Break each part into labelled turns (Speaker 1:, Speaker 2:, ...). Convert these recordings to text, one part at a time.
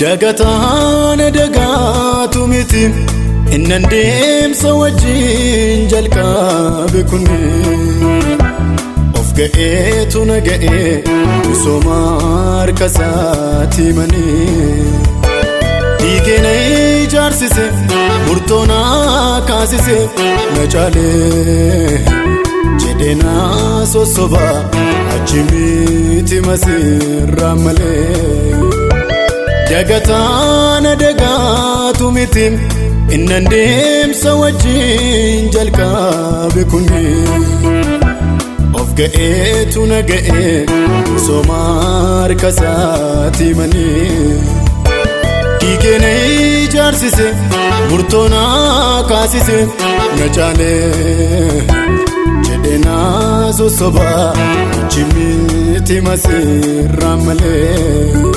Speaker 1: Dagataana dagaatu miti innan deemsa wajjin jalqabe kunni of ga'eetu na ga'ee misooma harka isaati manii dhiigee na ijaarsise murtoo na kaasise na caalee jedhee na sossoba achi miti masirraa malee. Dagataana dagaatu miti innan deemsa wajjin jalqabe kunni of ga'eetu na ga'ee misooma harka isaati manii dhiigee na ijaarsise murtoo na kaasise na caalee jedhee na sossoba achi miti masirraa malee.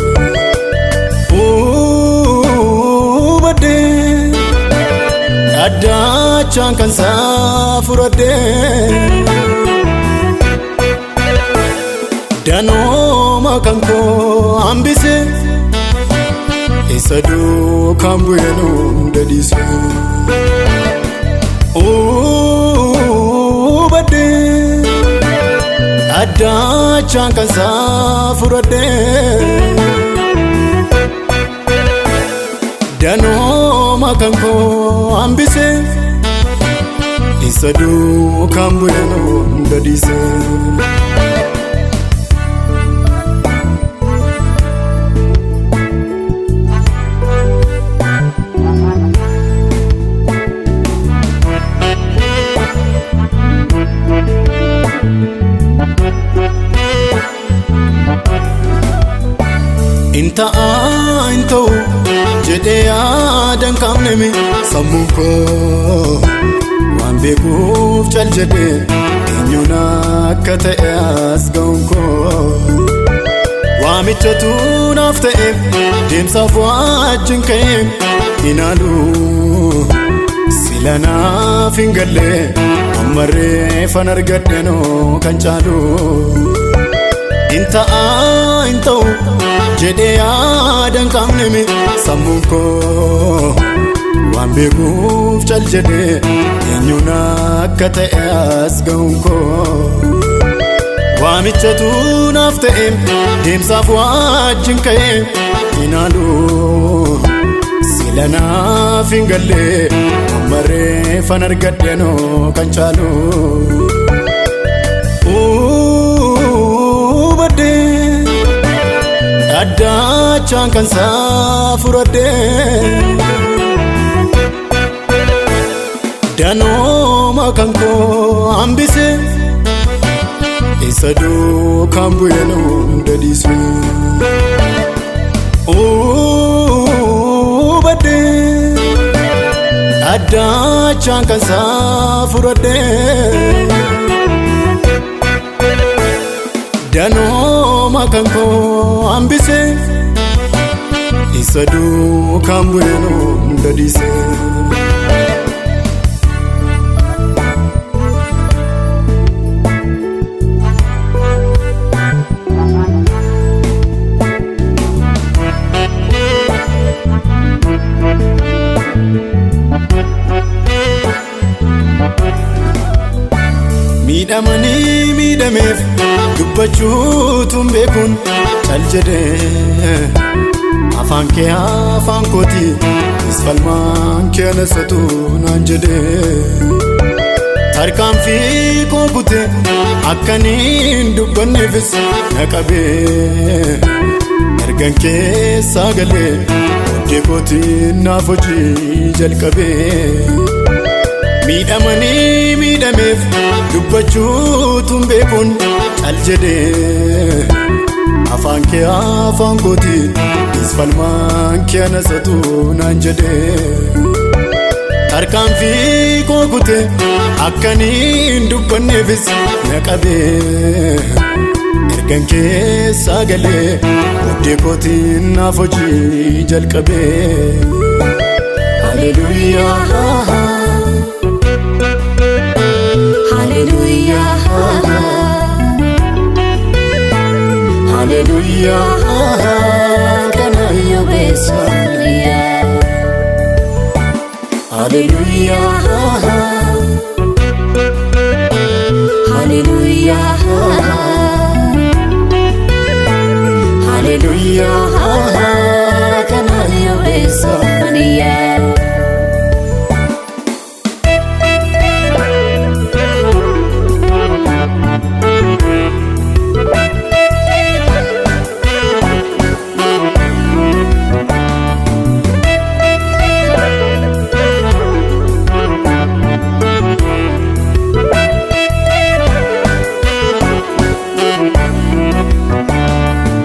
Speaker 1: Adachaan kan saafuradhee danooma kan koo hambise isa duukaan bu'eenu dadhiise adachaan kan saafuradhee danooma kan koo hambise isa duukaan bu'eenu dadhiise. Inta'aa inta'u jedhee yaadan qaamnemi sammuun koo waan beekuuf cal jedhee eenyuun akka ta'e as ga'uun koo waamichatu naaf ta'e deemsaaf wajjin ka'e hinaalu sila naaf hin galle amma reeffan argadhenoo kan caalu. Inta'aa inta'u jedhee yaadan qaamnemi sammuun koo waan beekuuf cal jedhee eenyuun akka ta'e as ga'uun koo waamichatu naaf ta'e deemsaaf wajjin ka'e hinaalu sila naaf hin galle amma reeffan argadhenoo kan caalu. Adachaan kan saafuradhee danooma kan koo hambise isa duukaan bu'eenu dadhiise adachaan kan saafuradhee danooma kan koo hambise isa duukaan bu'eenu dadhiise. Miidhamanii miidhameef dubbachuutuun beekuun cal jedhee afaan kee afaan kooti isfalmaan kee nasatu naan jedhee tarkaanfii koo bute akkaniin dubbanneefis na qabee ergan keessaa galee oddee kootiin naaf hojii jalqabee. Miidhamanii miidhameef dubbachuutuun beekuun cal jedhee afaan kee afaan kooti isfalmaan kee nasatu naan jedhee tarkaanfii koo kutee akkaniin dubbanneefis na qabee ergan keessaa galee oddee kootiin naaf hojii jalqabee. Hallelujah, Hallelujah, Hallelujah, kana yo besaliya. Hallelujah, Hallelujah, Hallelujah, kana yo besaliya.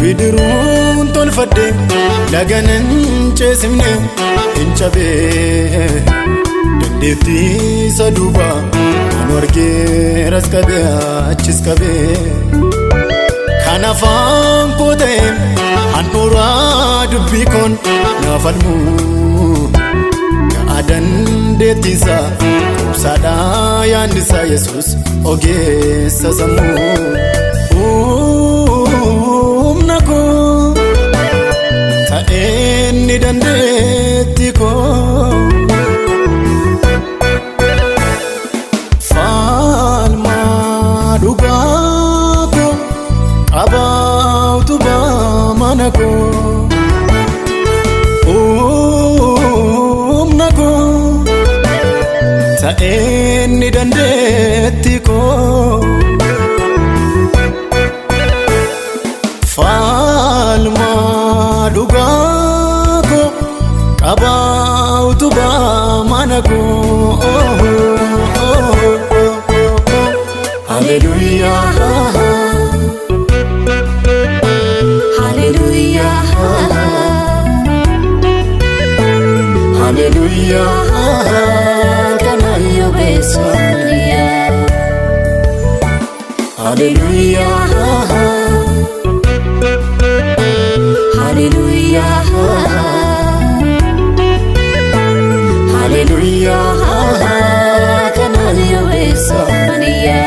Speaker 1: Bidiruun tolfadde laganan ceesifne hin cabee dandeettii saduuba kan wargee raskabee achis qabee kan afaan koo ta'e handhuuraa dubbii koon naaf falmuu ga'a dandeettiisa qubsaadhaa yaannisaa Yesuus ogeessa sammuu. Ta'eenni dandeetti koo falmaa dhugaa koo qabaatu baamana koo humna koo ta'eenni dandeetti koo falmaa dhugaa koo qabaatu baamana koo. Hallelujah, Hallelujah, Hallelujah, kana yo besaliya. Hallelujah, Hallelujah, Hallelujah, kana yo besaliya.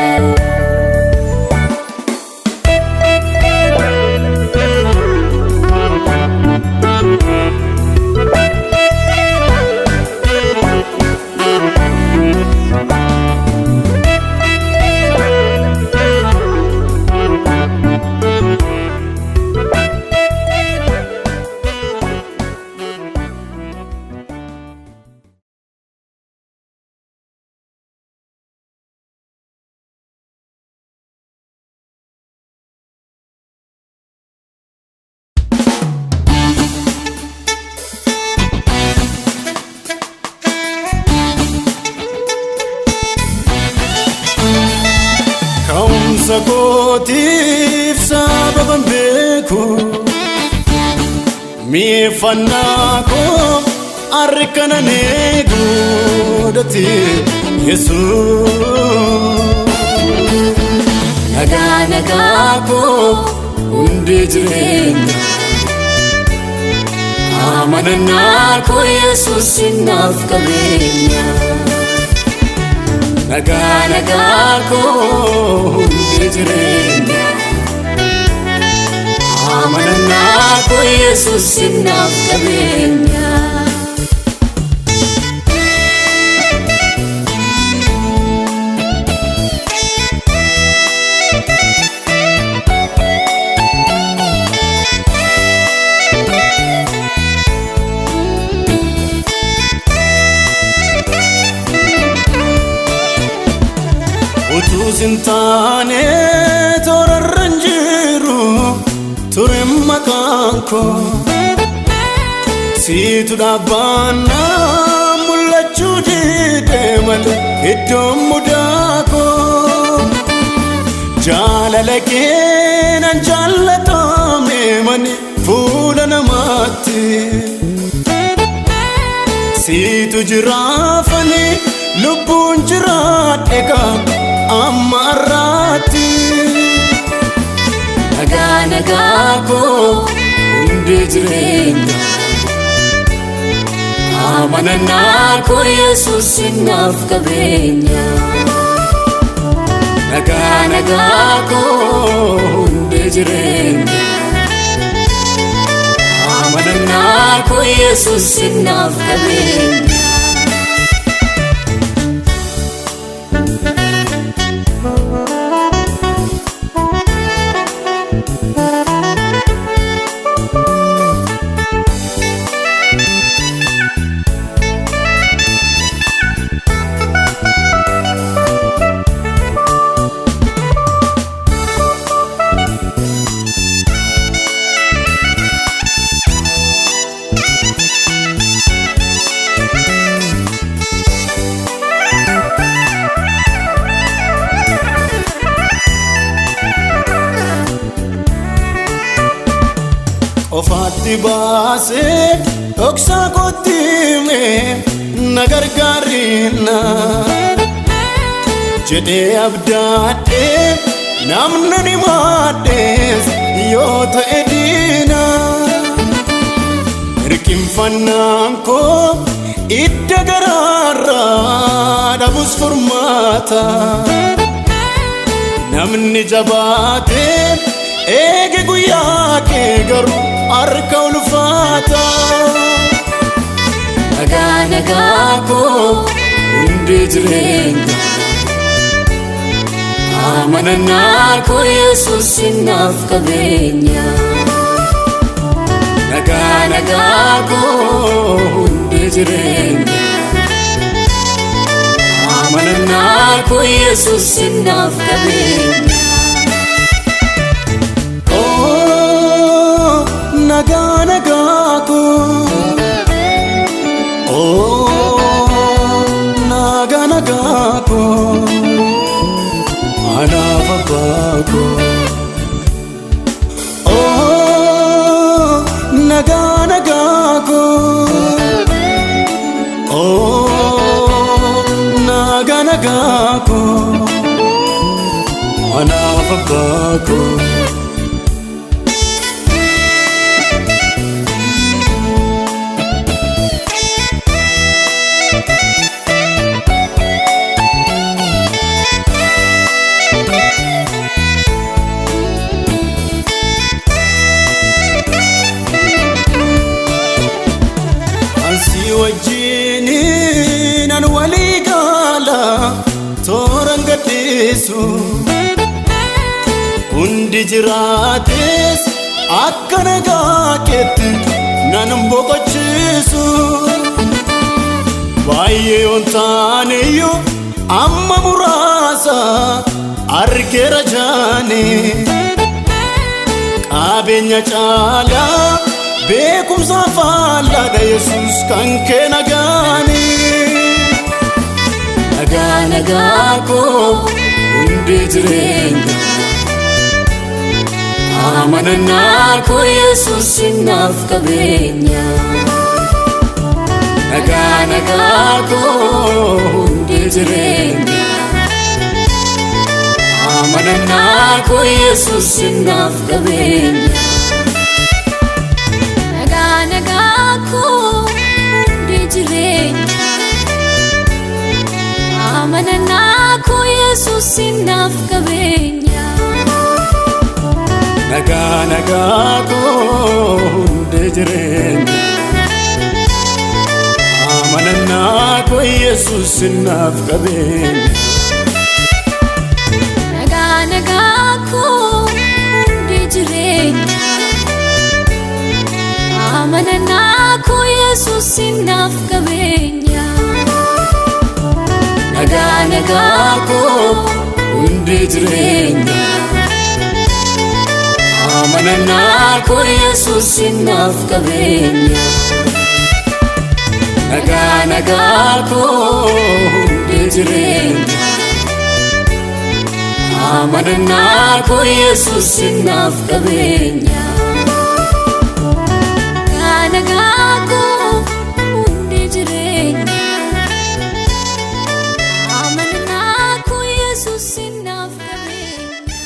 Speaker 1: Sakotif sababan beku mifanako arkana nego dati Yesus naga ko undi jirenya amanana ko Yesus sinaf kabenya naga ko jirenya amanana ko Yesus sinaf kabenya. Sintane torarranjiru turim makanko situ dabana mullachu dide mal idom mudako jaalala keenan jaallatame mani fuula namaatti siitu jiraafani lubbuun jiraadhe amma irraatti nagaa koo hundi jireenya amanannaa koo Yesuus naaf qabeenya nagaa koo hundi jireenya amanannaa koo Yesuus naaf qabeenya ofaatti baasee dhoksaa kootti na gargaarina jedhee abdaadhee namni ni maadhees yoo ta'e diina hirkinfannaan koo idda garaarraa dhabus furmaata namni jabaatee eege guyyaa kee garuu harka ulfaata nagaa koo hundi jireenya amanannaa koo Yesuus naaf qabeenya nagaa koo hundi jireenya amanannaa koo Yesuus naaf qabeenya nagaa koo nagaa koo anaaf abbaa koo nagaa koo nagaa koo anaaf abbaa koo wajjiniin an walii gaala tooran gadhiisu hundi jiraates akka nagaa keetti nan boqochiisu baay'ee yoon taaneyyuu amma muraasa argeera jaane qabeenya caalaa beekumsa faallada Yesuus kan kee nagaani nagaa koo hundi jireenya amanannaa koo Yesuus naaf qabeenya nagaa koo hundi jireenya amanannaa koo Yesuus naaf qabeenya nagaa koo hundi jireenya amanannaa koo Yesuus naaf qabeenya nagaa koo hundi jireenya amanannaa koo Yesuus naaf qabeenya nagaa koo hundi jireenya amanannaa koo Yesuus naaf qabeenya nagaa koo hundi jireenya amanannaa koo Yesuus naaf qabeenya nagaa koo hundi jireenya
Speaker 2: amanannaa koo Yesuus naaf qabeenya. Nagaa koo hundee jireenya. Amanannaa koo Yesuus naaf qabeenya.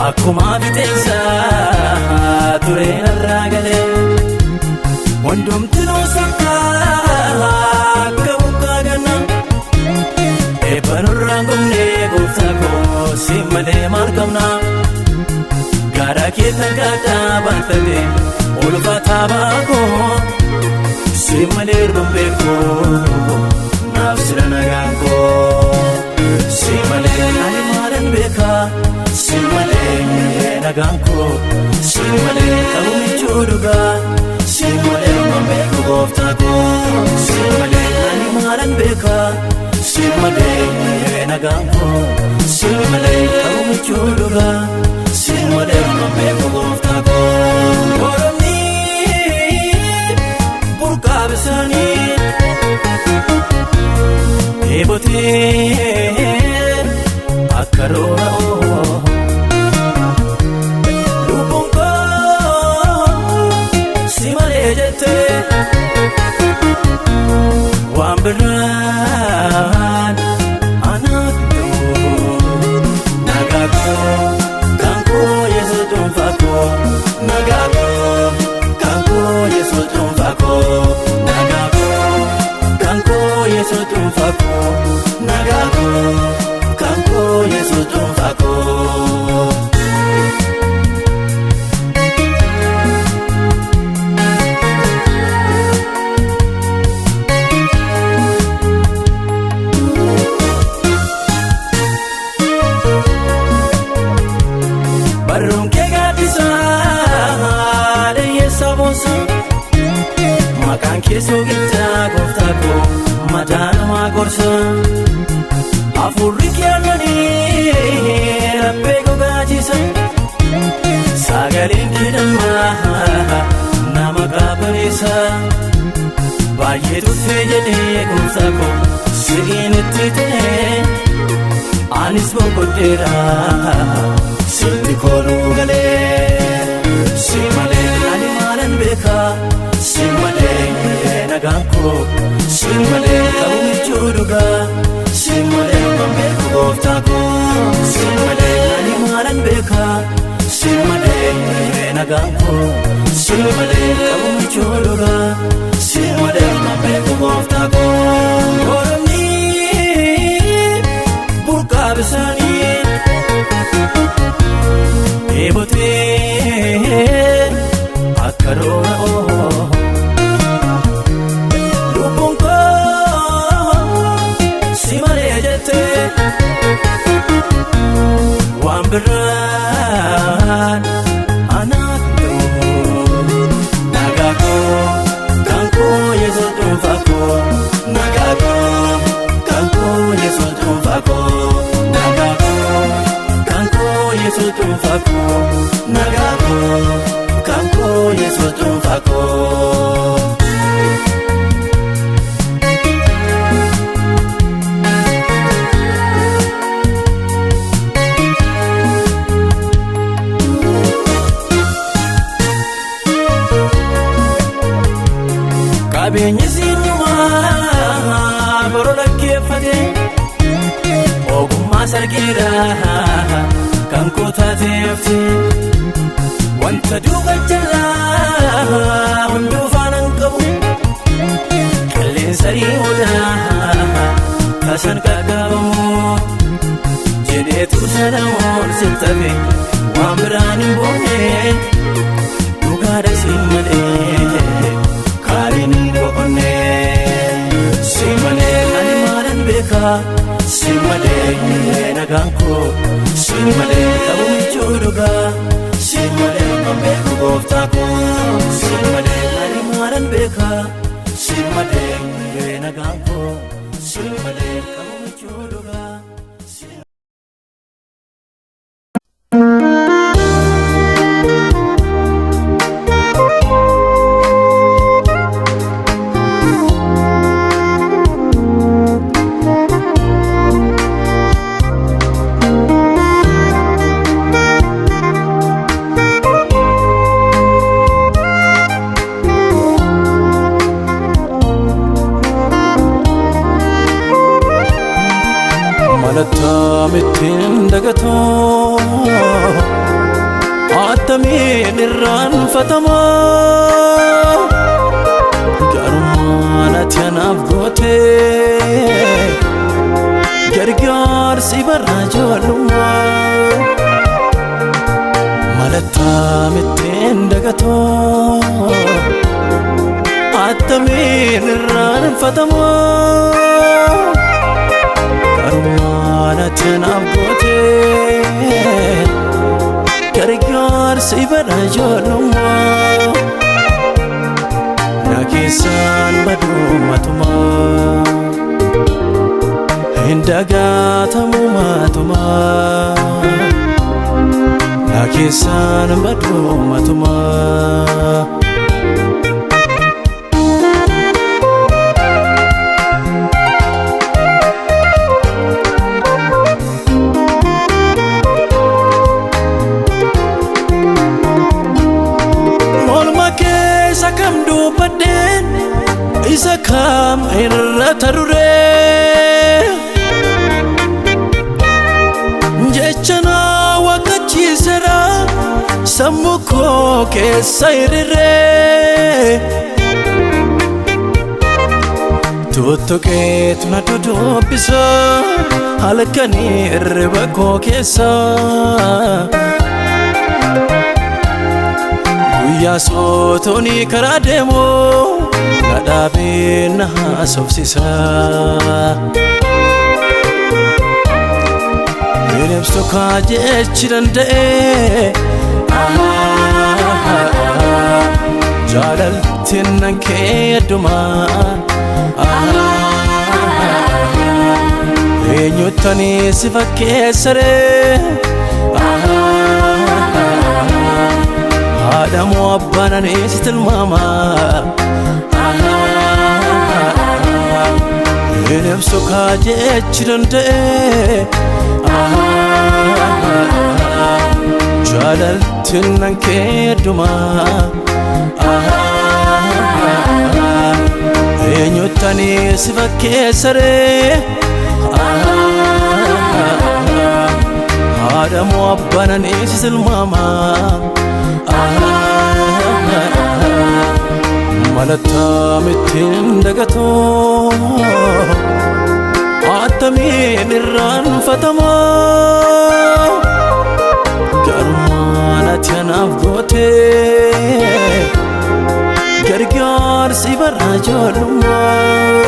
Speaker 3: Akkuma biteensa tureen irraa galee hundumtuu sakkaa akka buqqaa ganna eebbanurraan gomnee gooftaa koo si malee maal qabna gaara keetan gaadaa baattate ulfaataa baakoo si malee rumbeekoo naaf sira nagaan koo si malee ani maalan beekaa. Si malee nagaan koo si malee qabuun ijoollugaa si malee mambeeku gooftaa koo si malee ani maalan beekaa si malee nagaan koo si malee qabuun ijoollugaa si malee mambeeku gooftaa koo. Oromni burqaa bisaanii eebotee akka roora waan biraan anaaf ta'u nagaa koo kan koo Yesuus dhuunfaa koo nagaa koo kan koo Yesuus dhuunfaa koo nagaa koo kan koo Yesuus dhuunfaa koo nagaa koo kan koo Yesuus dhuunfaa koo. Maqaan keessoo giddaa gooftaa koo madaalamaa gorsa hafuurri keellanii rabbee gogaachisa sagaleen keedhammaa nama qaabareessa baay'ee tuffee jedhee gooftaa koo si'iin itti ta'e anis boqodheera sitti kooluu galee si malee ani maalan beekaa. Si malee nagaan koo si malee qabuun ijoollugaa si malee mambeeku gooftaa koo si malee ani maalan beekaa si malee nagaan koo si malee qabuun ijoollugaa si malee mambeeku gooftaa koo. Oromni burqaa bisaanii eebotee karoora lubbuun koo si malee jettee waan biraan anaaf nagaa koo kan koo Yesuus dhuunfaa koo nagaa koo kan koo Yesuus dhuunfaa koo nagaa koo kan koo Yesuus dhuunfaa koo nagaa koo kan koo Yesuus dhuunfaa koo. Qabeenyi sinyumaa boroo dhaggeeffate ogummaa sargiidhaa kan koo taateefte wanta duuba jalaa hunduu faanaan qabu qilleensa dhiihuudhaa taasaan qaqqabamu jedheetu sanamoon sittafe waan biraan hin boone dhugaadha si malee kaaliin hin boqonne si malee ani maalan beeka si malee nagaan koo si malee ta'uu michuu dhugaa si malee kan beeku gooftaa koo si malee ani maalan beeka si malee nagaan koo si malee ta'uu michuu dhugaa. Malattaamittiin dagatoo attamiin irraanfatamaa garummaan ati anaaf gootee gargaarsi barraa ijoollummaa. Malattaamittiin dagatoo attamiin irraanfatamaa garummaan ati anaaf gootee gargaarsi barraa ijoollummaa. Na keessaan baduu matumaa hin dagaatamu matumaa na keessaan baduu matumaa. Isa kam irra taruree jechana waqachiisera sammuu koo keessa hiriiree tuttuqeetu na dudubbisa halkanii irriba koo keessa guyyaa sootonii karaa deemoo kadhaabeen na haasofsiisa. Bineensa kaa jechi danda'e jaalaltiin nan kee addumaa eenyuttanii si fakkeessaree haadha moo abbaan ani si tilmaamaa. Bineensa kaa jechi danda'e jaalaltiin nan kee addumaa eenyuttanii si fakkeessaree haadha moo abbaan ani si tilmaamaa. Malattaamittiin dagatoo attamiin irraanfatamaa garummaan ati anaaf gootee gargaarsi bara ijoollummaa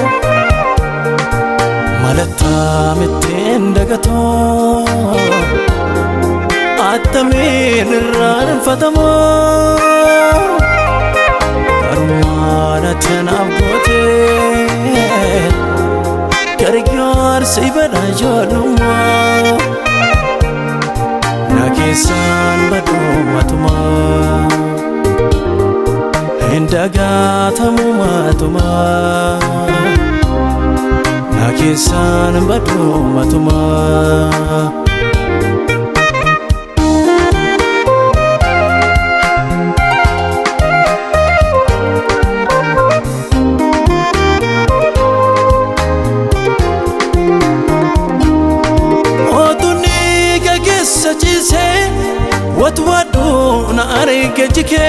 Speaker 3: malattaa mitteen dagatoo attamiin irraanfatamoo karmaan ati anaaf gootee gargaarsi bara ijoollummaa na keessaan baduu matumaa hin dagaatamu matumaa na keessaan baduu matumaa watwadu na arge jike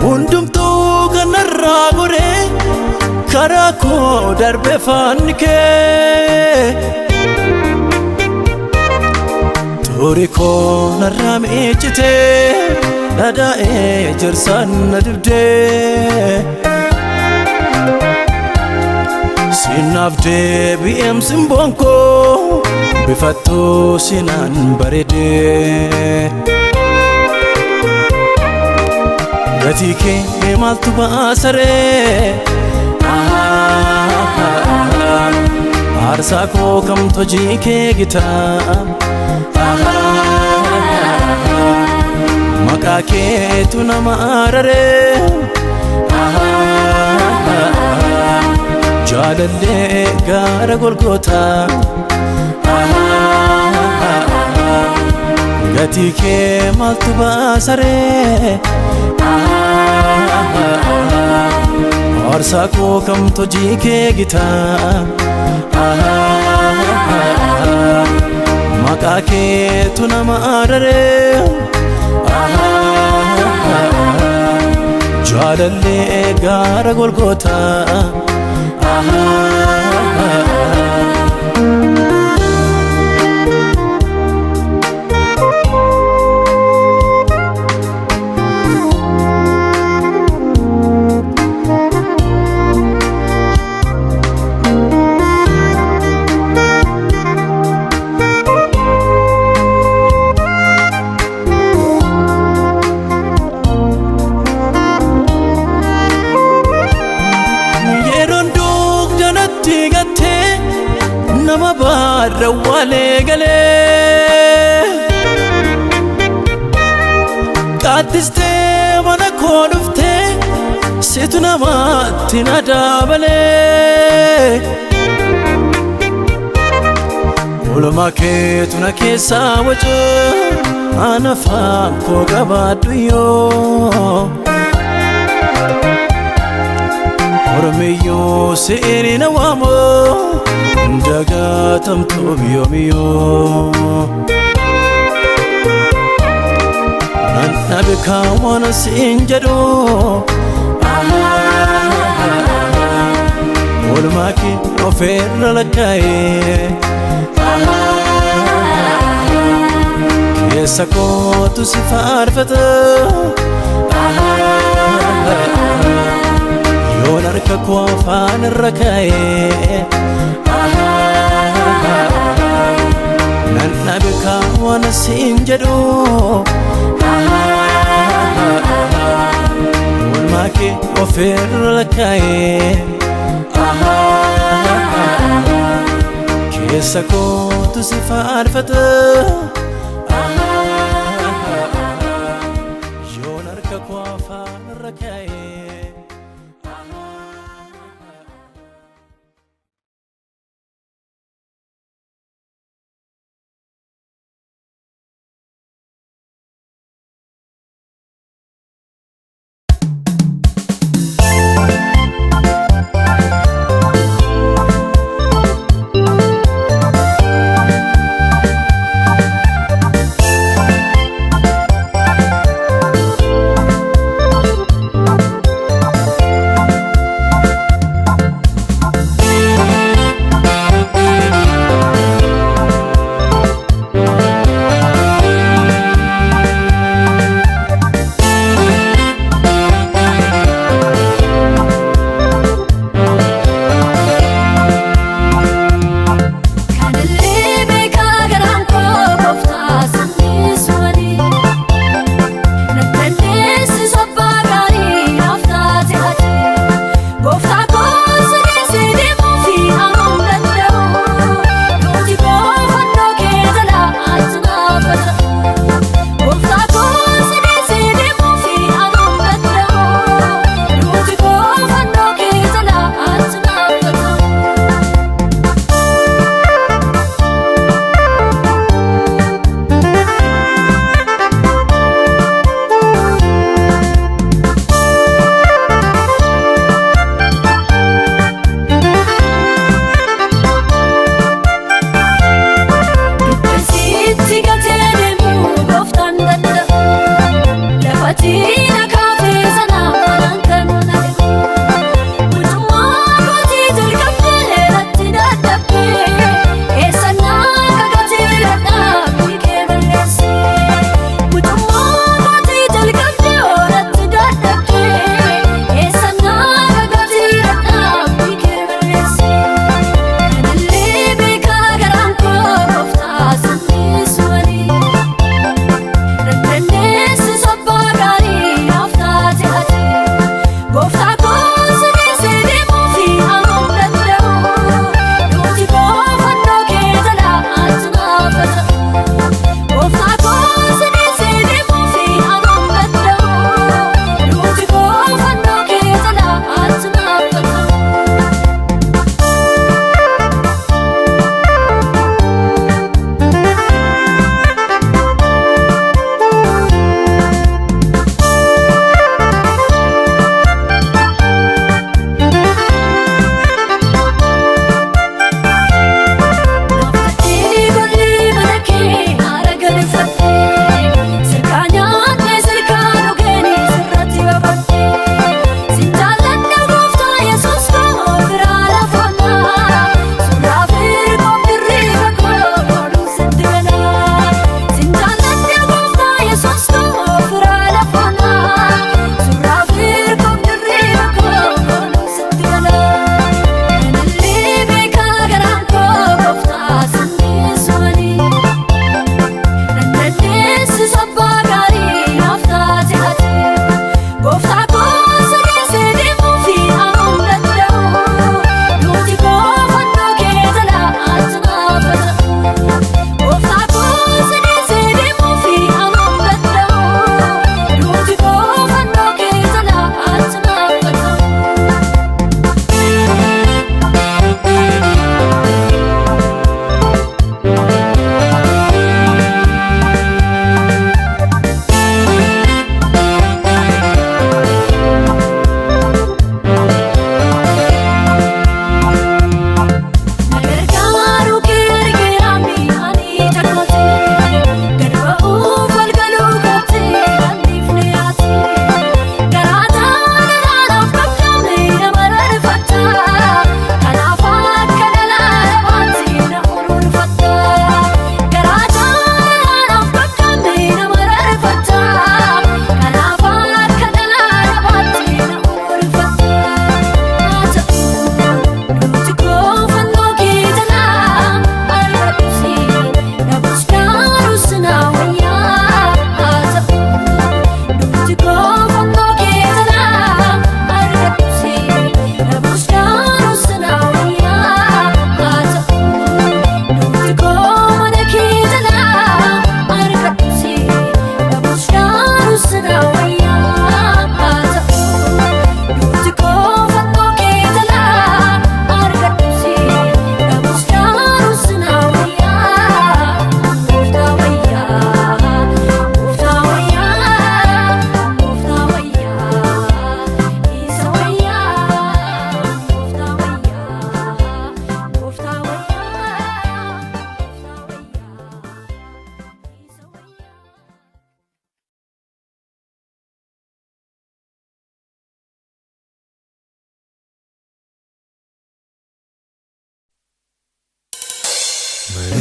Speaker 3: hundumtu kanarra gore karako darbe fanke turiko naramechite nada ejersan nadibde sinafde biem simbonko bifattu sinan barede gatike maltu baasare arsa ko kam tojike gita makake tunamarare jalalle gara golgota gatike maltu baasare arsa ko kam tojike gita makake tunamarare jalalle gara golgota nama barra wale gale qaatiste mana koodufte situ namatti nadabale ulama keetu na keessa waca anafaan koo gabaadhu yoo ormiyo seeni na waamo dagatamtu biyomiyo nannabika wana sinjado olmaki oferra lakaye keessa kootu si faarfata yoon harka koo afaan irra kaa'e nannabika wana sinjado olmaki oferra lakaye keessa kootu si faarfata yoon harka koo afaan irra kaa'e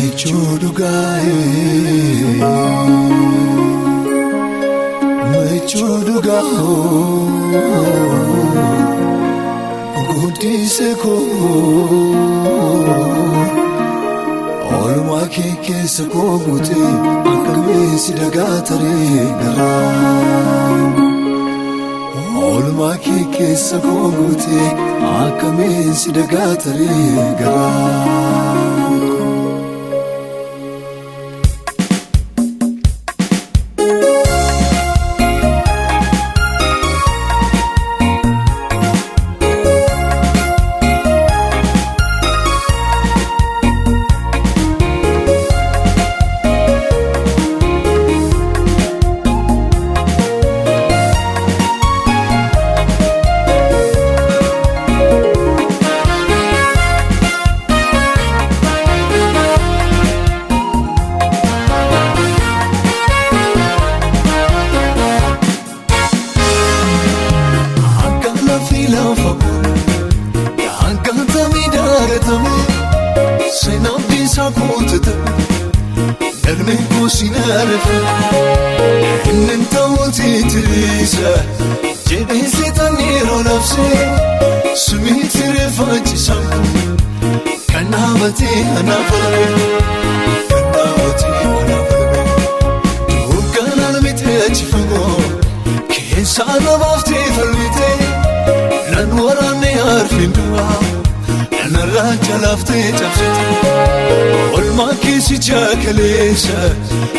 Speaker 1: Mechuduga Gudiseko Olma keke seko guti akame sidagatare gara Olma keke seko guti akame sidagatare gara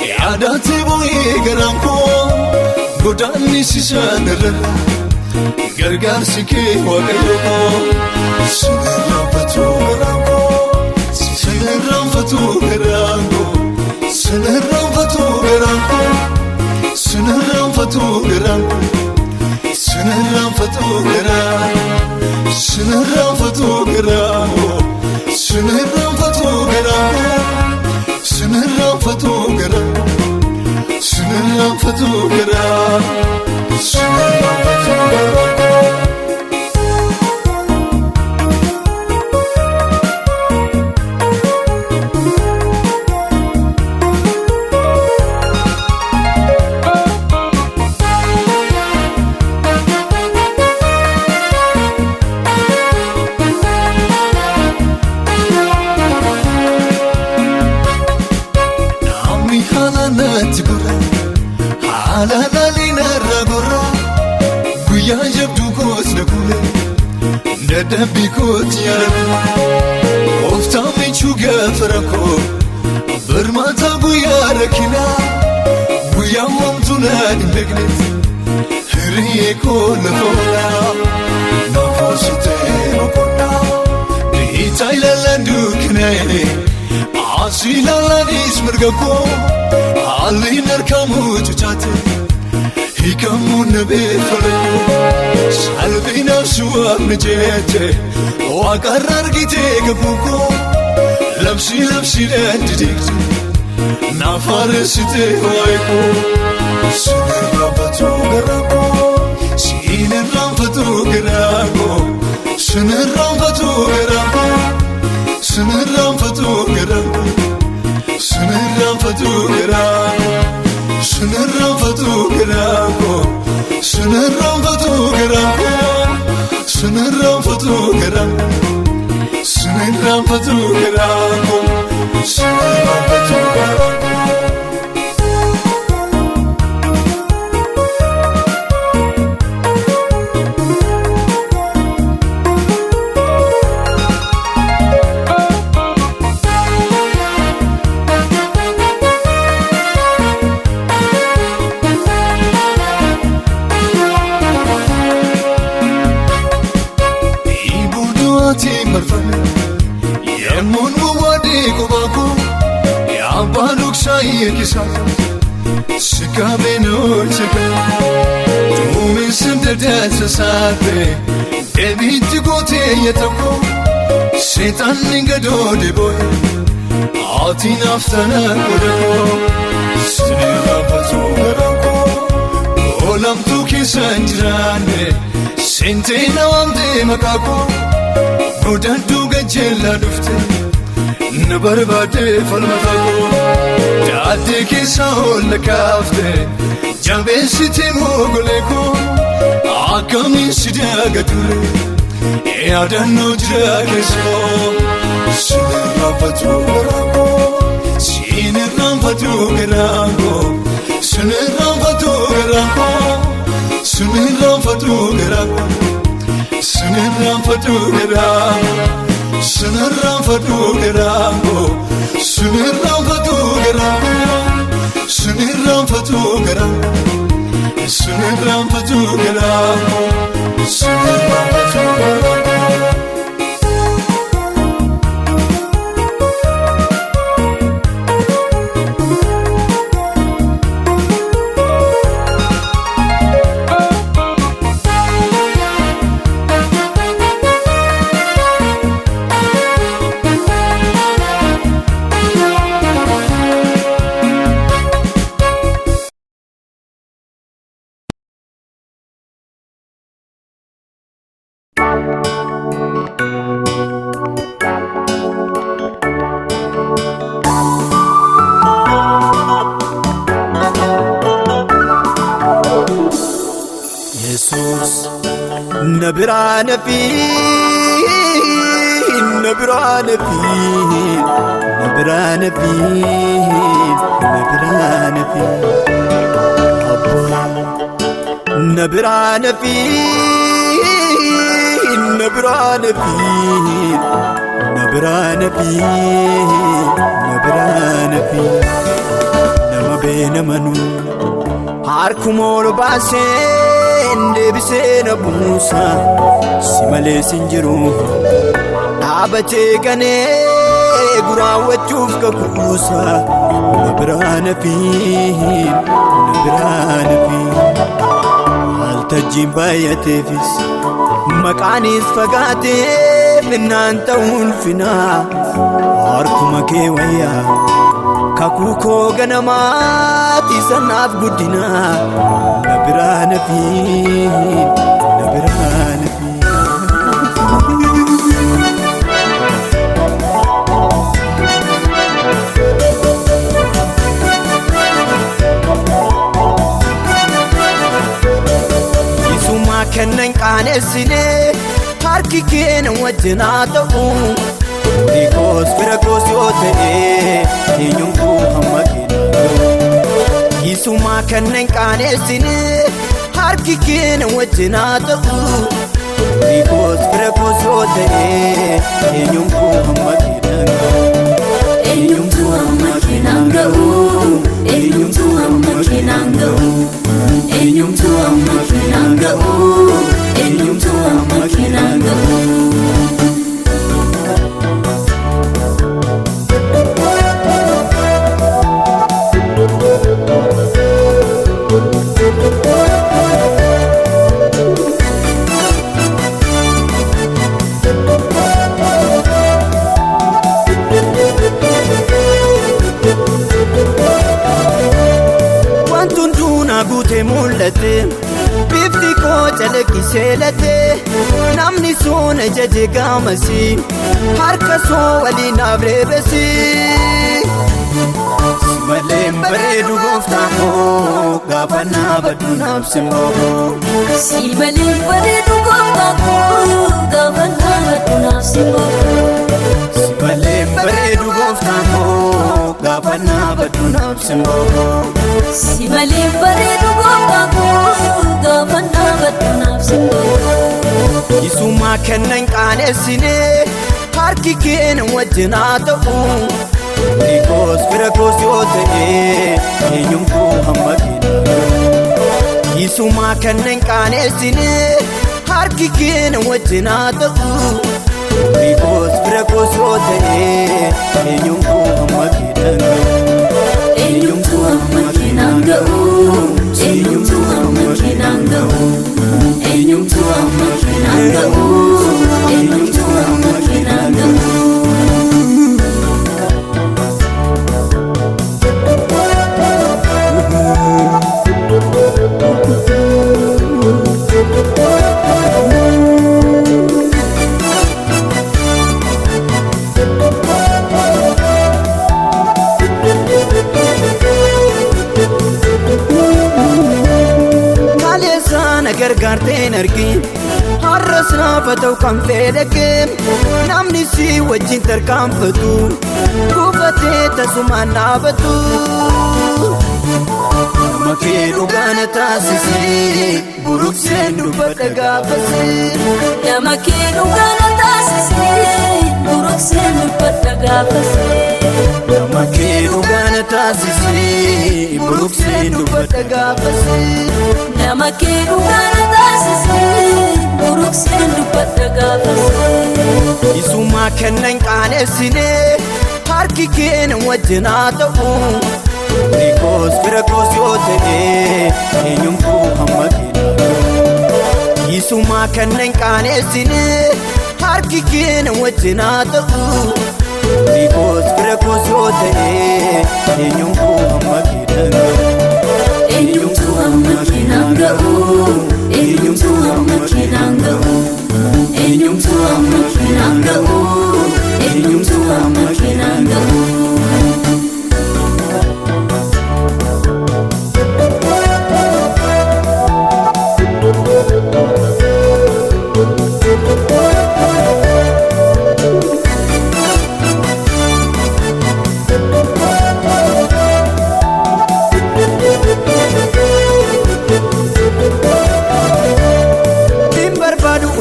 Speaker 1: Yaadati boye garanko godani sisanera gargarsi ke waqayo sinarafatu garanko sinarafatu garanko sinarafatu garanko sinarafatu garanko sinarafatu garanko sinarafatu garanko sinarafatu garanko Sinarafatu gara, sinarafatu gara, sinarafatu gara. Bikot yarabı Ofta meçuga farako Bermata bu yarakina Bu yamam tunad begnet Hriye kona kona Nafosite okona Dihitayla landukne Asila landis mergako Ali narkamu chuchate Hikamu nabe falako Salvi nafsu abnejeje Waqarrar gite gabuko Labsi labsi landidikti Nafaresite waiko Sinarafatu garako Sinarafatu garako Sinarafatu garako Sinarafatu garako Sinarafatu garako Sinarafatu garako Sinarafatu garako Sinarafatu garako Sinarafatu garako Sinarafatu garako Yemun wadi kubako ya baluk sayekisa Sikabe no cheka Tume sindete sasate Debiti gote yetako Setan ningado deboy Ati naftana kodako Sinarafatu garako Olam tuki sanjrane Sente nawamde makako Godaddu gajela dufte نبربادي فالمتاكو جادي كيساول لكافته جنبي ستي موغليكو عاكمي سداقتولي يا دنو جراكسو سنرفتو غرانكو سنرفتو غرانكو سنرفتو غرانكو سنرفتو غرانكو سنرفتو غرانكو سنرفتو غرانكو سنرفتو غرانكو سنرفتو غرانكو سنرفتو غرانكو سنرفتو غرانكو نبران فيه نبران فيه نبران فيه نبران فيه نبران فيه نبران فيه نبران فيه نبران فيه نما بين منو هاركمول باسين دبسنا بوسا سمالي سنجرو دابتي كني غرا وچوف كوسا نبران فيه نبران فيه التجيب بايتفس مكانيس فقاتي من انت ولفنا هاركمك ويا كاكوكو غنماتي سناف قدنا نبران فيه نبران فيه يسوما كنن قانسني هاركي كين وجنا تقو ريكوس فرقوس يوتي ينكو همكينا يسوما كنن قانسني هاركي كين وجنا تقو ريكوس فرقوس يوتي ينكو همكينا ينكو همكينا ينكو همكينا ينكو همكينا ينكو همكينا Gute mulate bifti ko chale kiselate namni sone jaje gamasi har kaso wali nabre besi simalem baredu gofta ko gafana badu nafsimo
Speaker 2: simalem baredu gofta ko gafana badu nafsimo
Speaker 1: simalem baredu gofta ko gafana badu nafsimo
Speaker 2: simalem baredu gofta ko gafana badu nafsimo
Speaker 1: Yisuma kennan qanesine harki keen wajjina ta'u Nikos firakos yote enyumku hammakina Yisuma kennan qanesine harki keen wajjina ta'u Nikos firakos yote enyumku hammakina
Speaker 2: enyumku hammakina enyumku hammakina enyumku hammakina enyumku hammakina
Speaker 1: Naafata kan fedhake namni si wajjin tarkaanfatu gufatee tasumaan dhaabatu. Nama kee dhugaa na taasisee buruqsee dubbadha gaafasee.
Speaker 2: Nama kee dhugaa na taasisee buruqsee dubbadha gaafasee.
Speaker 1: Nama kee dhugaa na taasisee buruqsee dubbadha gaafasee.
Speaker 2: Nama kee dhugaa na taasisee buruqsee dubbadha gaafasee.
Speaker 1: Isuma kennan qaanessinee harki kee na wajjin haa ta'u. Rikos firakos yoo ta'e eenyumtuu hamma keenya. Isuma kennan qaanessinee harki kee na wajjin haa ta'u. Rikos firakos yoo ta'e eenyumtuu hamma keenya.
Speaker 2: Eenyumtuu hamma keenan ga'u. Eenyumtuu hamma keenan ga'u. Eenyumtuu hamma keenan ga'u. Eenyumtuu hamma keenan ga'u.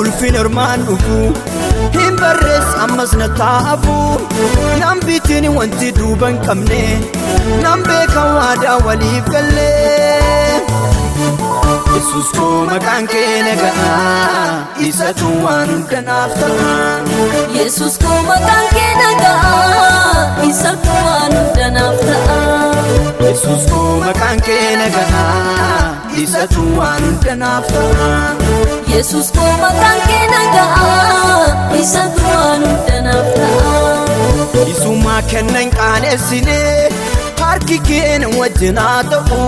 Speaker 1: Ulfin ormaan dhufu hin barrees ammas na taa'afu. Nam bitiin wanti duuban qabne nam beekan waadaa waliif galle. Yesus koo maqaan kee naga'a isatu waan hunda naaf ta'a.
Speaker 2: Yesus koo maqaan kee naga'a isatu waan hunda naaf ta'a.
Speaker 1: Yesus koo maqaan kee naga'a isatu waan hunda naaf ta'a.
Speaker 2: Yesus koo maqaan kee naga'a isatu waan hunda naaf ta'a.
Speaker 1: Isuma kennan qaanessinee harki kee na wajjin haa ta'u.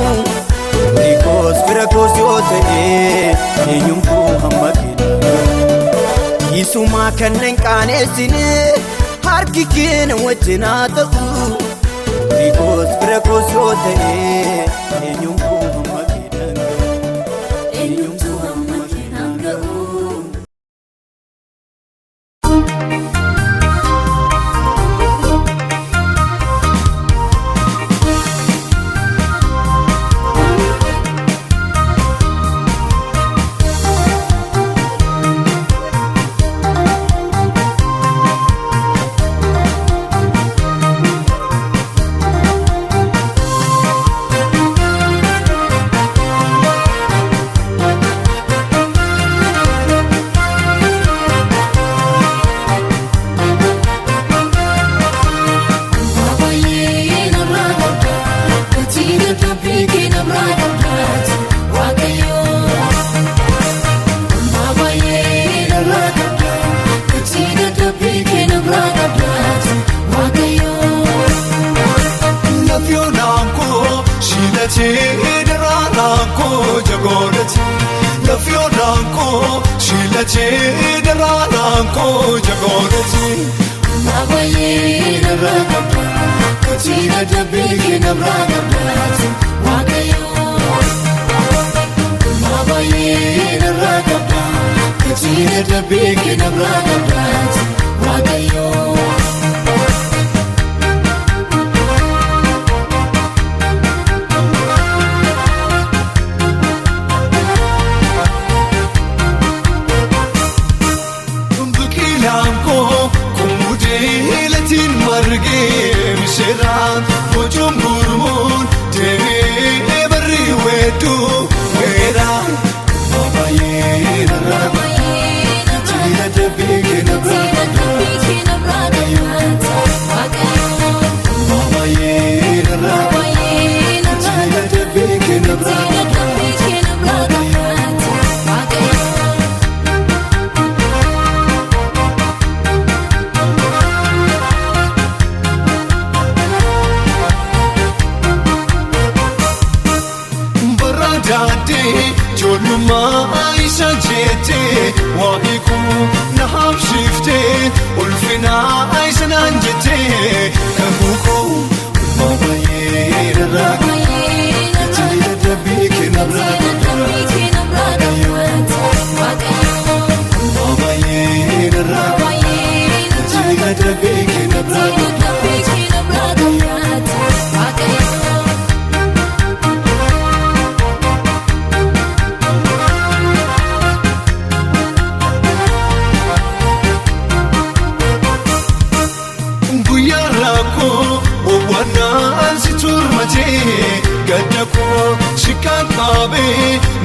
Speaker 1: Rikos firakos yoo ta'e eenyumtuu hamma keenya. Isuma kennan qaanessinee harki kee na wajjin haa ta'u. Rikos firakos yoo ta'e eenyumtuu hamma keenya.
Speaker 2: Eenyumtuu hamma keenan ga'u. Tina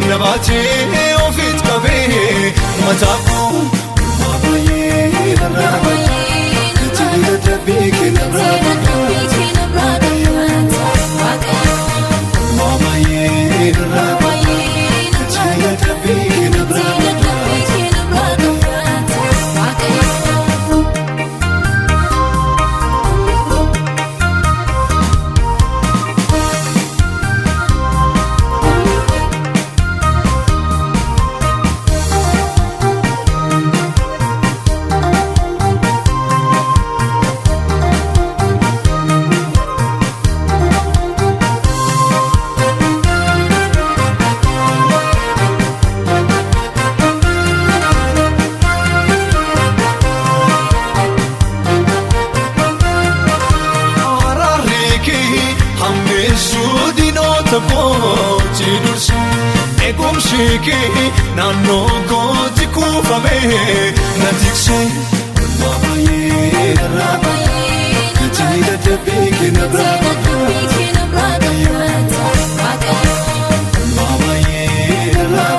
Speaker 4: nabaatee ofiit qabee mataafuu baay'ee narraa gatii dadhabbii kennarraa baay'ee narraa gatii dadhabbii kennarraa. Eegumshikii naannoo kooti kuufamee na tiksee baay'ee narraa gatii dadhabbii kennarraa baay'ee narraa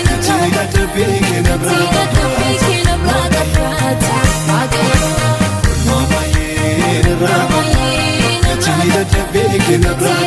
Speaker 4: gatii dadhabbii kennarraa baay'ee narraa gatii dadhabbii kennarraa.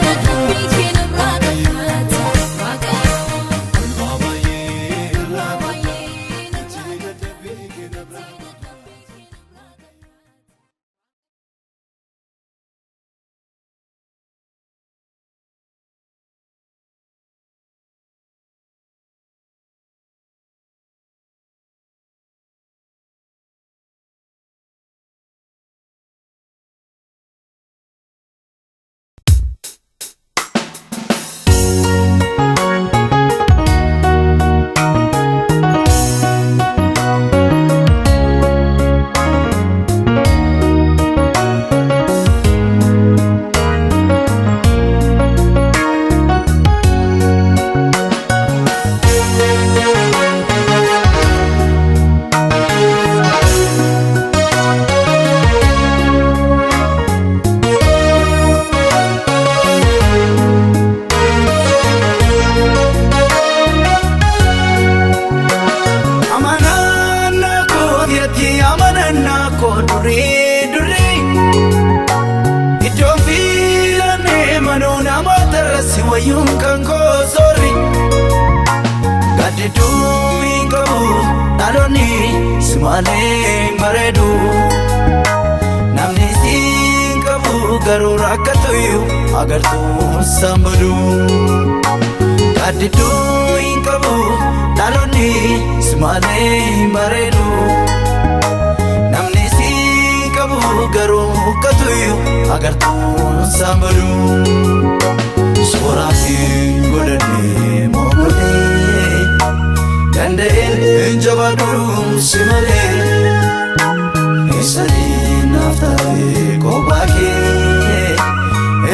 Speaker 1: Malee bareedu namni siin qabu garuu rakkatuyu agartuun sambadu gaaddidduu hin qabu dhaloonni malee bareedu namni siin qabu garuu rakkatuyu agartuun sambadu sooraatiin godhannee moogolee danda'een hinjabaduu si malee isanii naaf ta'e kophaa kee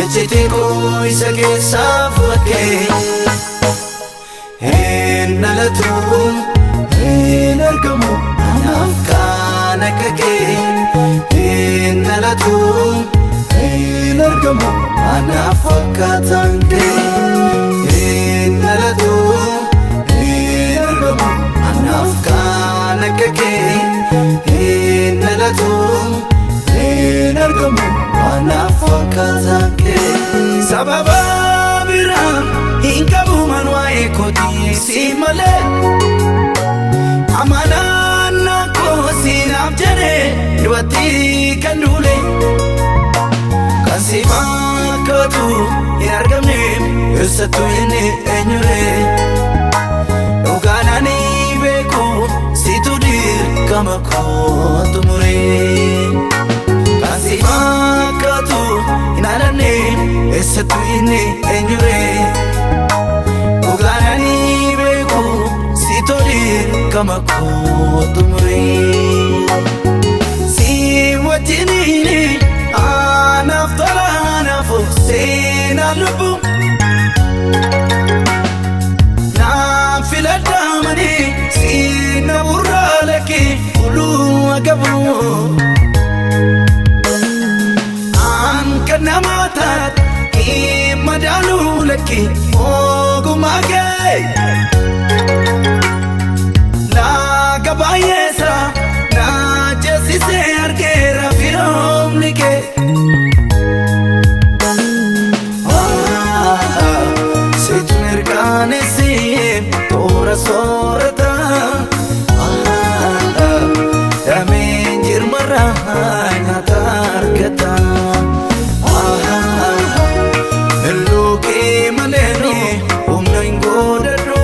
Speaker 1: ejjete koo isa keessaa fudhadhee hin dhalatu hin argamu anaaf kan akka kee hin dhalatu hin argamu anaaf fakkaataan kee hin dhalatu. Anaaf kan akka kee hin dhalatu hin argamu anaaf fakkaataan kee sababa biraa hin qabu man waa'ee kootii si malee amanaan koo siinaaf jedhee dubartii kan duule kan si fakkaatu hin argamne eessattuu inni eenyuree dhugaanani beeku situ dirqama koo tumuree kan si fakkaatu hin alanne eessattuu inni eenyuree dhugaanani beeku situ dirqama koo tumuree si wajjiniini anaaf tola anaaf seenaa lubbu filadamani sina buralaki ulu agabu an kana matat imadalu laki ogumage
Speaker 3: Laga baay'eessa na jeesisee argeera firoomni kee. Situ mirkaanesse toora soorata. Dameen jirmarraa nyaata argata. Melloo kee maleeni humna hin godhadhu.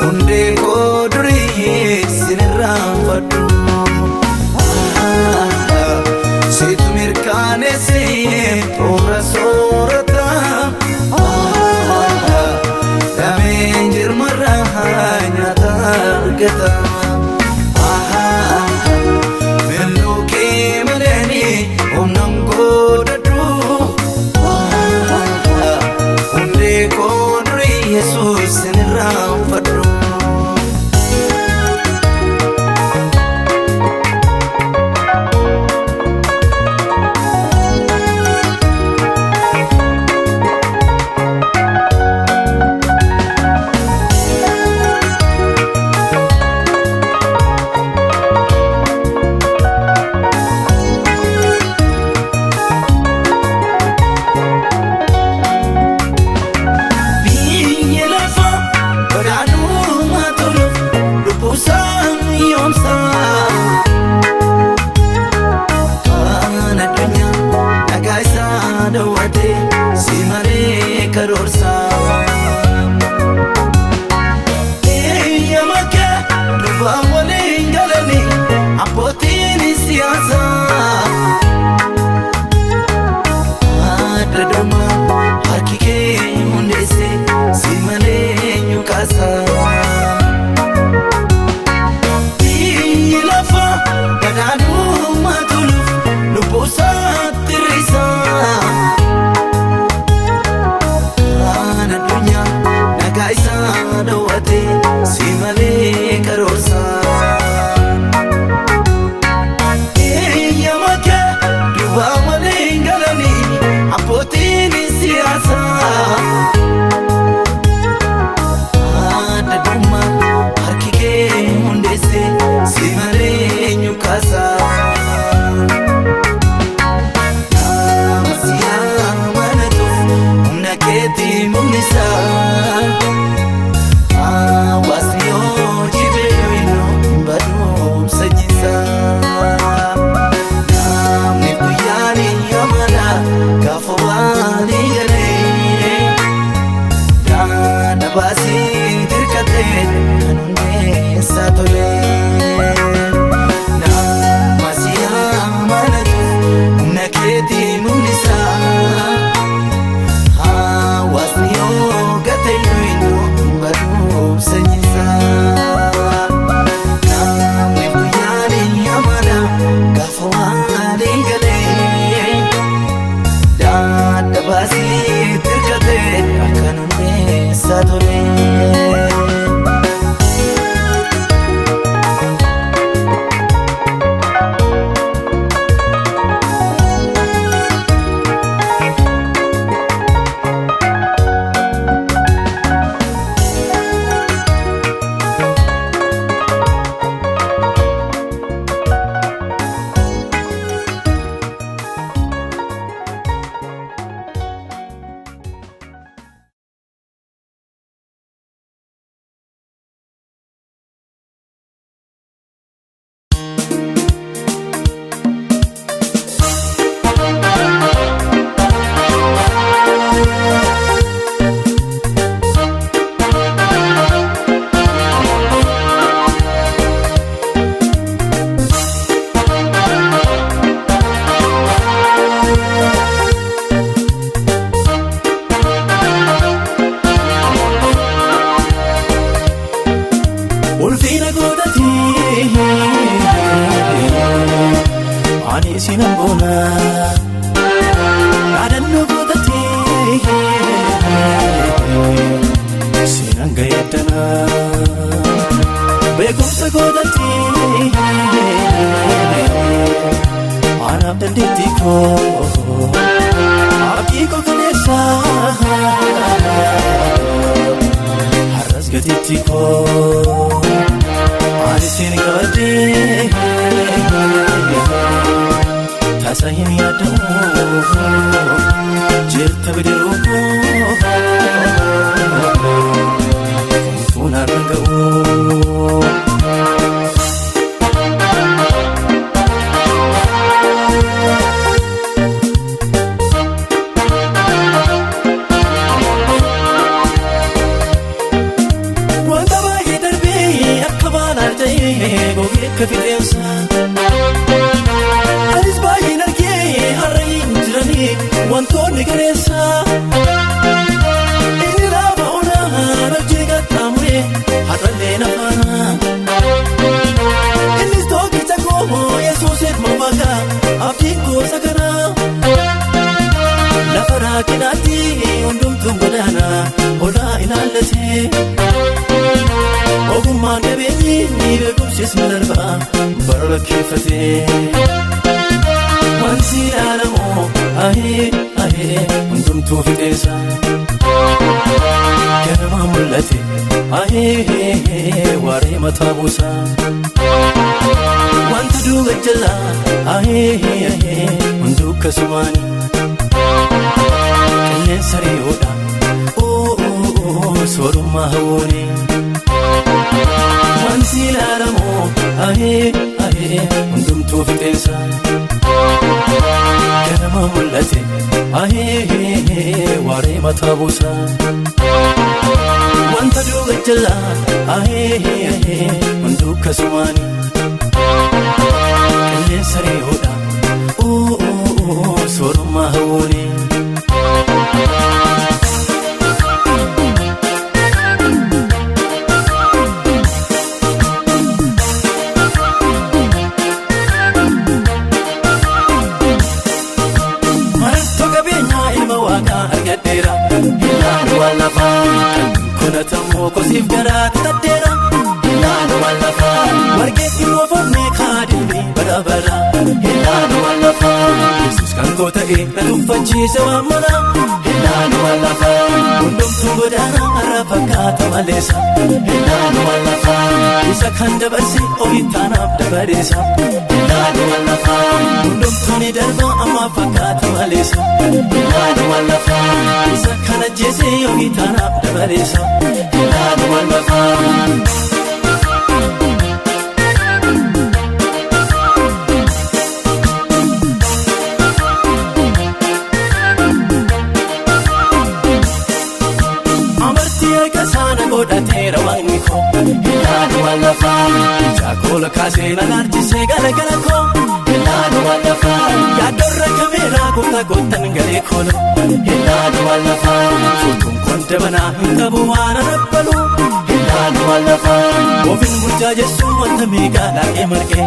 Speaker 3: Hundee koo durii sinirraanfadhu. Situ mirkaanesse toora soorata. Dameen jirmarraa nyaata argata. Melloo kee maleeni humna hin godhadhu. Hundee koo durii Yesuus sinirraanfadhu. Biyya lafa badhaadhummaa toluuf lubbuusaan yoomsaa. Kan addunyaa nagaa isaa dawwatee si malee karoorsaa. Eeyyama kee durbaan waliin galanii abbootiin siyaasaa. Adda durmaa harki kee hundeesse si malee nyukaasa. Biyyi lafa badhaadhummaa toluuf lubbuusaatti risaa. Kan addunyaa nagaa isaa dawwatee si malee karoorsaa. Eeyyama kee durbaan waliin galanii abbootiin siyaasaa. Adda durmaa harki kee hundeesse si malee nyukaasa. Nama si amanatuuf humna keetii mul'isa. Hawaasni yoo jibee yoo badhaadhumsa jisaa. Namni guyyaan amala gaafa walii galee. Daandii baasii dirqatee kan hundeessaa tolee. Nama si amanatuuf humna keetii mul'isa. Hawaasni yoo gate yoo badhaadhumsa jisaa. Namni guyyaan amala gaafa walii galee. Daandii baasii dirqatee kan hundeessaa tolee. Ulfina godhatee ani sinan boona. Dhaadannoo godhatee sinan gayeeddana. Beekumsa godhatee anaaf dandeettii koo abdii koo kaleessa. har'as gatitti koo ani siin qabadhee taasa hin yaadamu jirta bidiruu koo narra ga'u. Kafideensa anis baay'een argee harreen jiranii wantoonni gareessa inni lafa onaa hojii qaxxaamuree har'allee nafaana innis tokkicha koo Yesuus ilma Waaqaa abdiin goosa kanaa lafa raakinaatti hundumtuun godaana olaa ilaallatee ogummaan qabeenyi beekumsis ni darba bara lakkeeffatee wanti ilaalamoo ahee ahee hundumtuu fixeensa ganamaa mul'ate ahee waaree mataa buusa wanta duuba jala ahee ahee hunduu akkasumaani qilleensa ri'oodha soorummaa hawwoonee wanti ilaalamoo ahee ahee hundumtuu fixeensa ganamaa mul'ate ahee waaree mataa buusa wanta duuba jala ahee ahee hunduu akkasumaani qilleensa ri'oodha soorummaa hawwoonee. Kosiif garaa tateera ilaala wallafa wargeetti moofamee kaadhimee bara bara ilaala wallafa Yesuus kan koo ta'e na tuffachiise waan mana ilaala wallafa hundumtuu godaana har'a fakkaata maleessa ilaala wallafa isa kan dabarse ofittaanaaf dabareessa ilaala wallafa hundumtuu ni darba amma fakkaata maleessa ilaala wallafa isa kan ajjeese ofittaanaaf dabareessa. ilaala wallafa. Amartii eega saana godhateera waaqni koo ilaala wallafa. Jaakola kaasee na laalchisee galagala koo ilaala wallafa. Yaadorra kameeraa goota gootan galee koolo ilaala wallafa. Fuutuun konde banaa hin qabu waan arabbalu ilaala wallafa. Ofiin bulchaa jechuun wanta miigaa laaqee marqee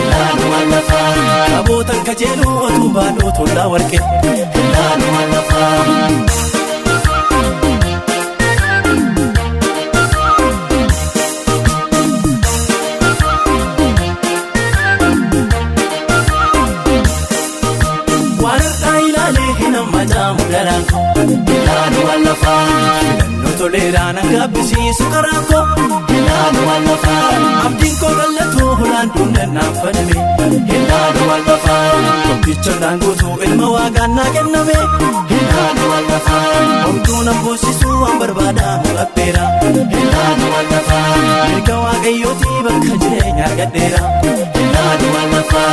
Speaker 3: ilaala wallafa. Kabootan kajeeluu otuu baadhoo tollaa warqee ilaala wallafa. ilaala wallafa. Filannoo toleeraan angaabbisiisu karaa koo ilaala wallafa. Abdiin koo gallatoo holaan dunnannaan fadhame ilaala wallafa. Tokkicha daanguutuu ilma waaqaan naa kenname ilaala wallafa. Homtuu nan boosisuu waan barbaadamu qabbeera ilaala wallafa. Mirga waaqayyootii bakka jireenyaa gadheera ilaala wallafa.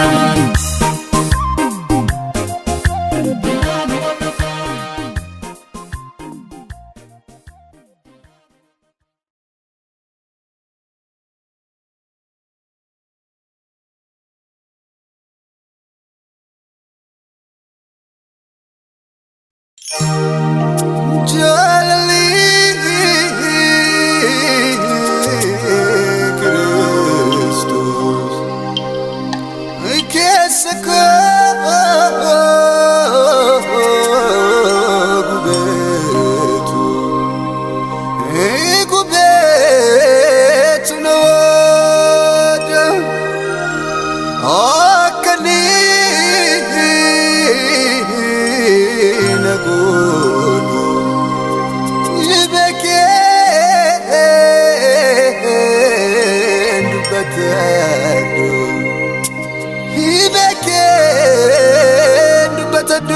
Speaker 1: Oh, matadu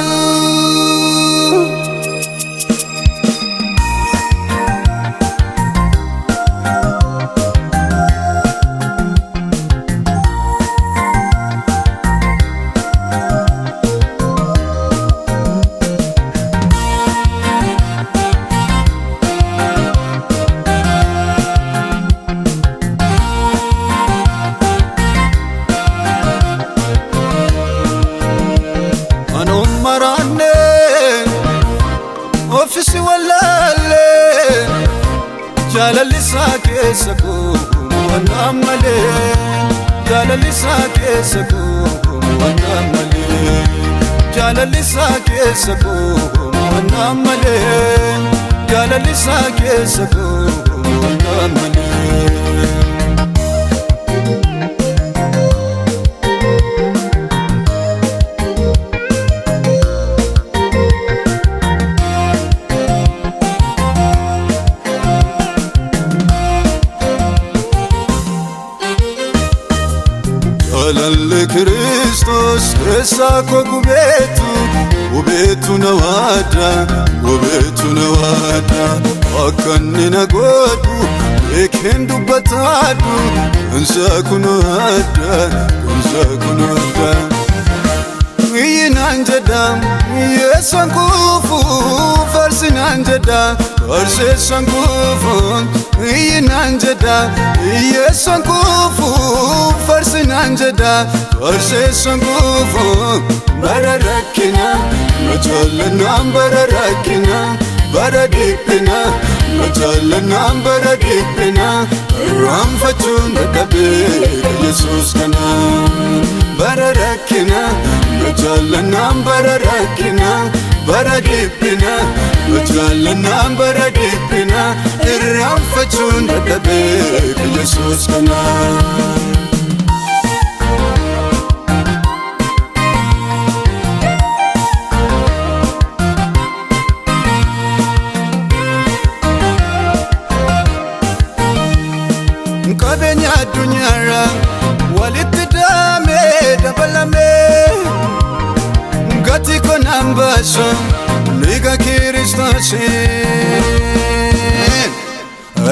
Speaker 1: ofisi walaale jalalisa keessa koo wanamale jalalisa keessa koo wanamale jalalisa keessa koo wanamale jalalisa keessa koo wanamale Jalalle Kristos esako kubetu nawada akkanina godu ekendu batadu ansakunu ada Inanjada yesankufu farsinanjada farsesankufu Inanjada yesankufu farsinanjada farsesankufu bararakina majalana bararakina baradipina majalana baradipina ramfachun dabe Jesus kana bararakina majalana bararakina baradipina majalana baradipina ramfachun dabe Jesus kana Kabenya dunyara walitidame dabalame Gati konambasha liga kiristase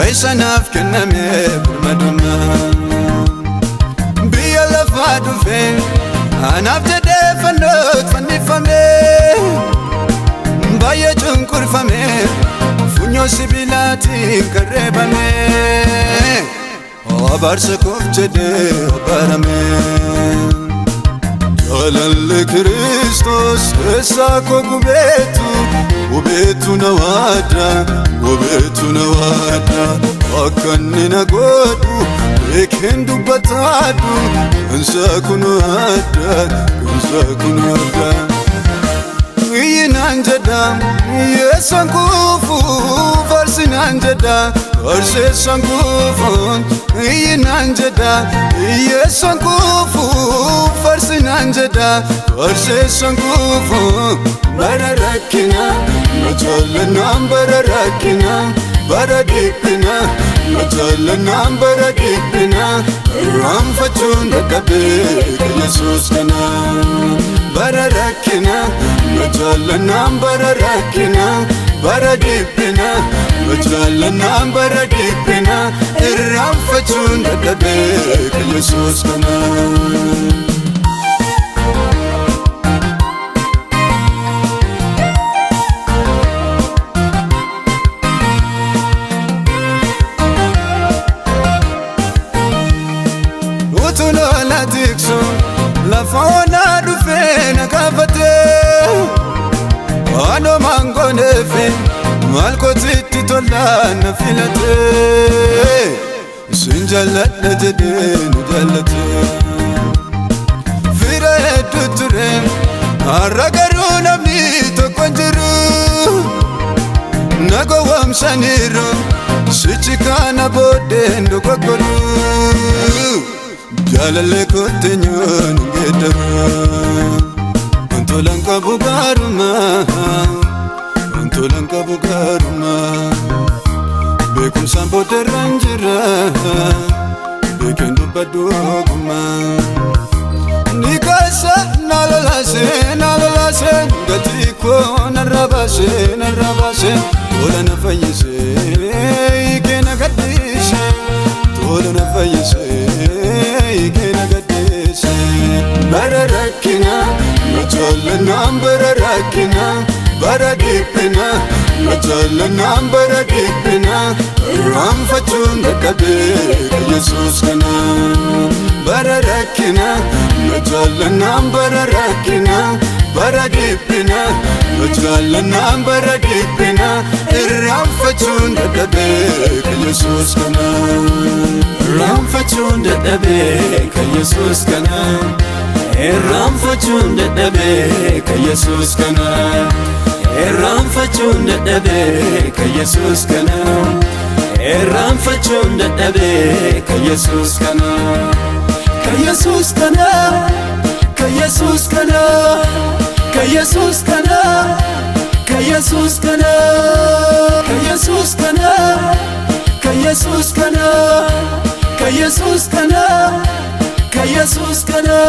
Speaker 1: Aisa nafkename burmaduna Biya lafadu fe anafte defanot fanifame Baya chunkurfame funyo sibilati karebame Abarsa kofchede barame Jalalle Kristos esako kubetu nawada akkanina godu ekendu batadu ansakunu ada Inanjada yesankufu farsinanjada farsesankufu Inanjada yesankufu farsinanjada farsesankufu bararakina majalana bararakina baradipina majalana baradipina ramfachun dabe Jesus kana bararakina majalana bararakina baradipina majalana baradipina ramfachun dabe Jesus kana La fauna du fe na kafate Ano mango nefe Malko titi tola na filate Sinjalat na jede nu jalate Vira edu ture Aragaru na mito kwanjiru Nago wamsaniru Sichikana bode ndo kwa koru Jalalle kotenyon gedara Antolanka bugaruma Bekum sampo teranjira Bekendu padoguma Nikasa nalalase
Speaker 4: rabase tola na fayyise keena gaddise tola na fayyise keena gaddise bara rakkina majallanaan bara rakkina bara dhiphina majallanaan bara dhiphina irraanfachuun dadhabee ka Yesuus kana bara rakkina majallanaan bara rakkina bara dhiphina majallanaan bara dhiphina irraanfachuun dadhabee ka Yesuus kana irraanfachuun dadhabee ka Yesuus kana irraanfachuun dadhabee ka Yesuus kana irraanfachuun dadhabee ka Yesuus kana irraanfachuun dadhabee ka Yesuus kana ka Yesuus kana ka Yesuus kana ka Yesuus kana ka Yesuus kana ka Yesuus kana ka Yesuus kana ka Yesuus kana ka Yesuus kana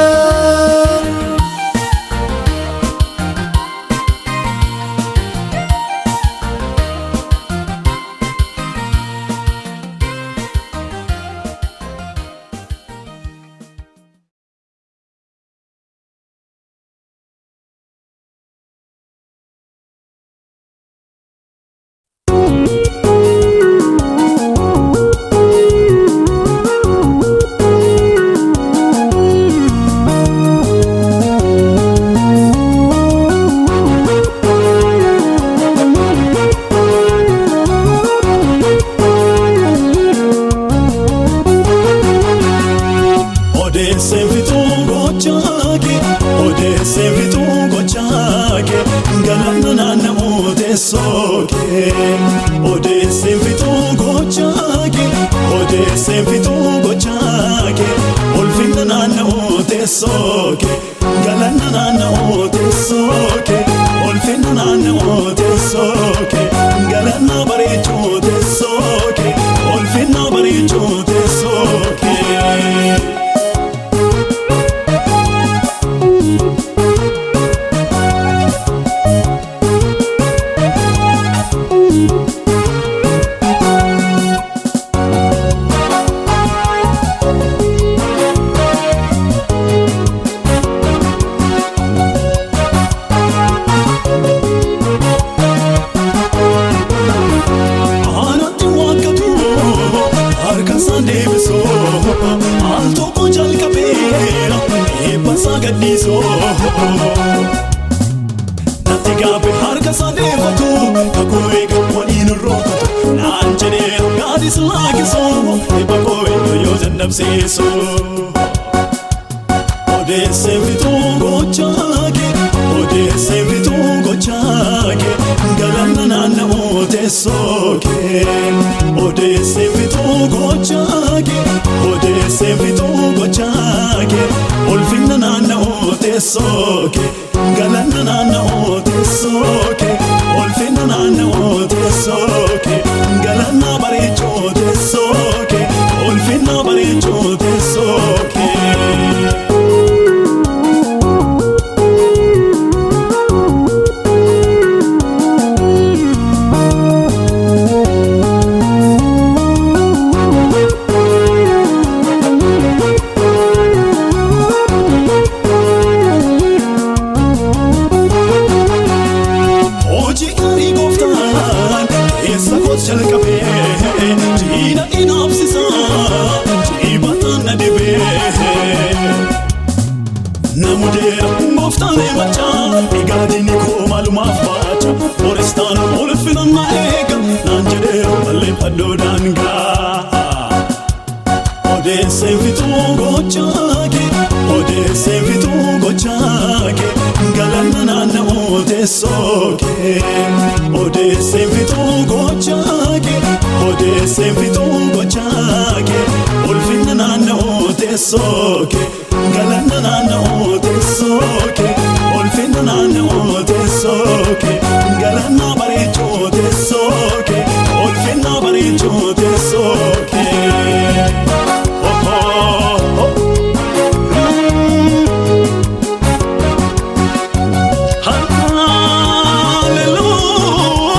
Speaker 5: Hallelujah.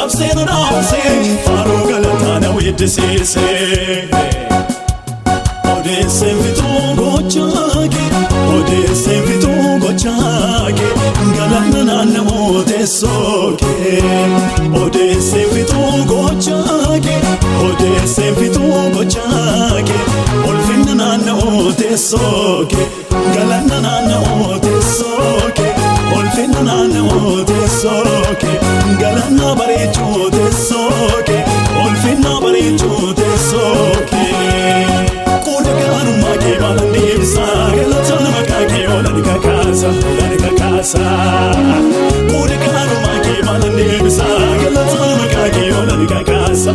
Speaker 3: Rabseen naamsee faaruu galataa na weeddisiisee. Odeesseen fituu gochaake odeesseen fituu gochaake galanna naanna'oo teessooke. Odeesseen fituu gochaake odeesseen fituu gochaake ulfinna naanna'oo teessooke. Galanna naanna'oo teessooke ulfinna naanna'oo teessooke. Galanna bareechuu teessooke ulfinna bareechuu teessooke. Maalan deebisa galata maqaa kee olan kakaasa Kuudha kanuma kee maalan deebisa galata maqaa kee olan kakaasa